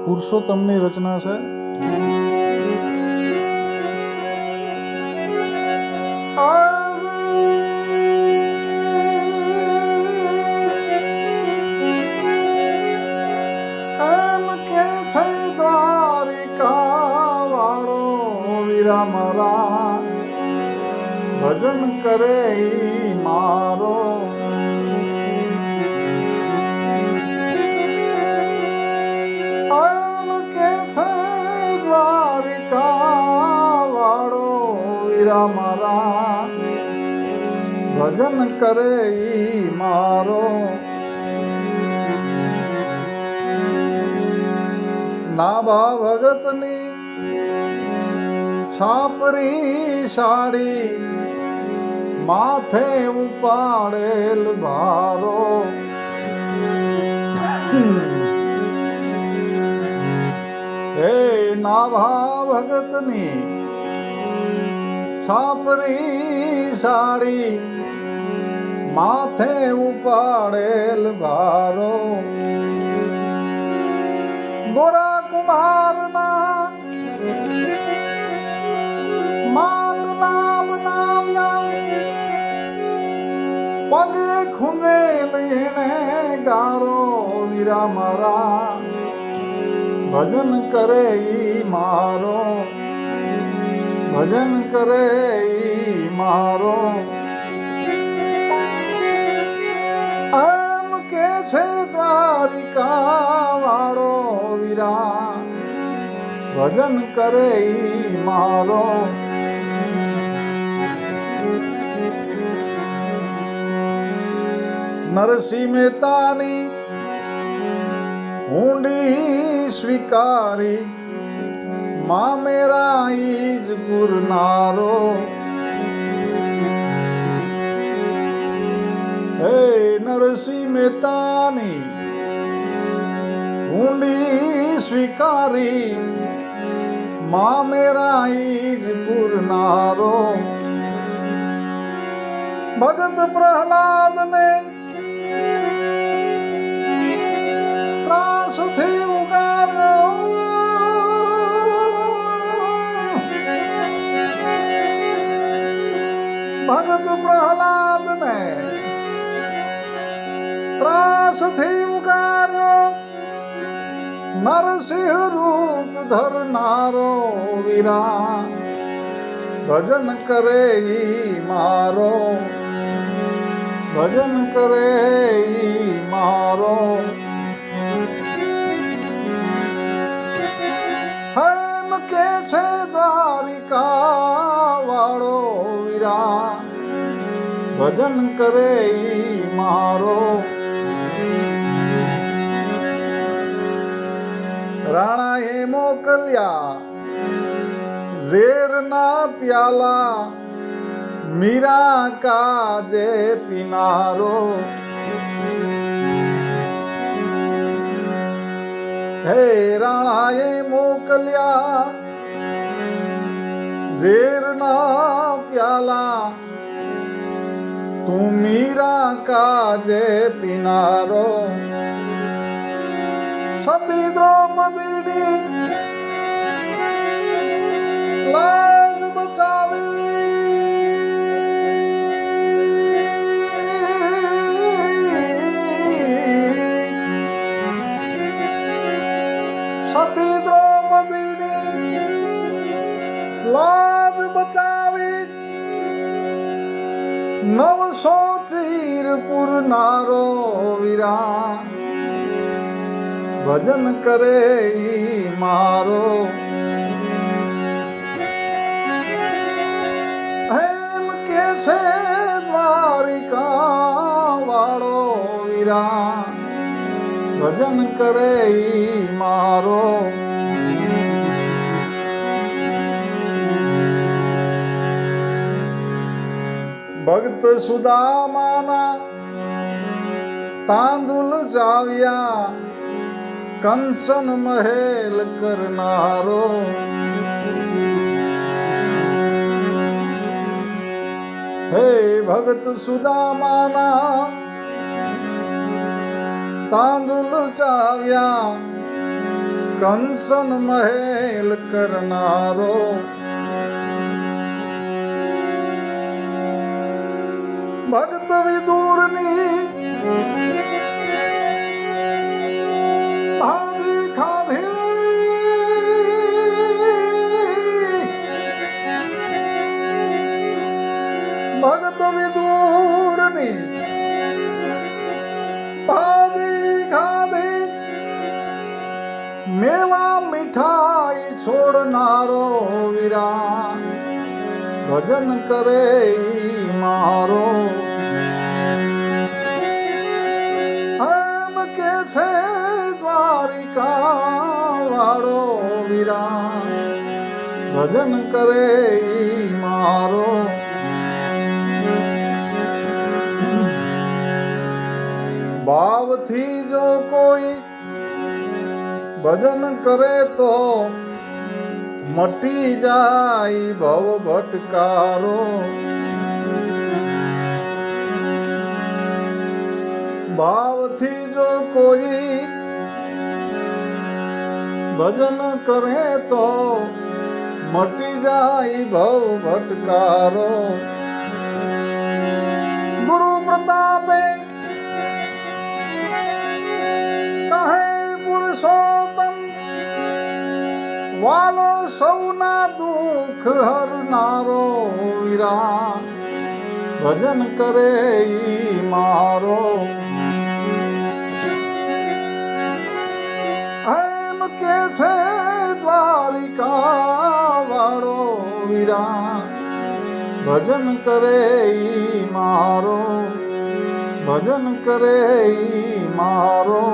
પુરુષોત્તમની રચના છે. મારા ભજન કરે ઈ મારો આમ કે છે દ્વારિકા વાળો વીરા મારા ભજન કરે ઈ મારો નાભા ભગતની છાપરી સાડી માથે ઉપાડેલ ભારો હે નાભા ભગતની છાપરી સાડી માથે ઉપાડેલ ભારો ગોરા કુમારના માટલા બનાવ્યા પગે ખૂંદે લઈને ગારો વીરા મારા ભજન કરે ઈ મારો ભજન કરે ઈ મારો આમ કે છે દ્વારિકા વાળો વીરા ભજન કરે ઈ મારો નરસિંહ મહેતાની ઊંડી સ્વીકારી મામેરા ઈજ પુરનારો હે નરસિંહ મહેતાની ઊંડી સ્વીકારી મામેરા ઈજ પુરનારો ભગત પ્રહલાદને ત્રાસથી ઉગાર્યો ભગત પ્રહલાદને ત્રાસથી ઉગાર્યો નરસિંહ રૂપ ધરનારો વીરા ભજન કરે ઈ મારો ભજન કરે ઈ મારો હેમ કે છે દ્વારિકા વાળો વીરા ભજન કરે ઈ મારો રાણાએ મોકલ્યા ઝેરના પ્યાલા મીરા કાજે પીનારો હે રાણાએ મોકલ્યા ઝેરના પ્યાલા તું મીરા કાજે પીનારો સતી દ્રૌપદીની લાજ બચાવી સતી દ્રૌપદીની લાજ બચાવી 900 ચીર પુરનારો વીરા ભજન કરે ઈ મારો એમ કે છે દ્વારિકા વાળો વીરા ભજન કરે ઈ મારો ભક્ત સુદામાના તાંદુલ ચાવ્યા કંચન મહેલ કરનારો હે ભગત સુદામાના તાંદુલ ચાવ્યા કંચન મહેલ કરનારો ભક્ત વિદુરની ભાદી ખાધી ભક્ત વિદુરની ભાદી ખાધી મેવા મીઠાઈ છોડનારો વીરા ભજન કરે ઈ મારો એમ કે છે દ્વારિકા વાળો વીરા ભજન કરે ઈ મારો ભાવથી જો કોઈ ભજન કરે તો મટી જાય ભવ ભટકારો ભાવથી જો કોઈ ભજન કરે તો મટી જાય ભવ ભટકારો ગુરુ પ્રતાપે કહે પુરુષોત્તમ વાલો સૌના દુઃખ હરનારો વીરા ભજન કરે ઈ મારો એમ કે છે દ્વારિકા વાળો વીરા ભજન કરે ઈ મારો ભજન કરે ઈ મારો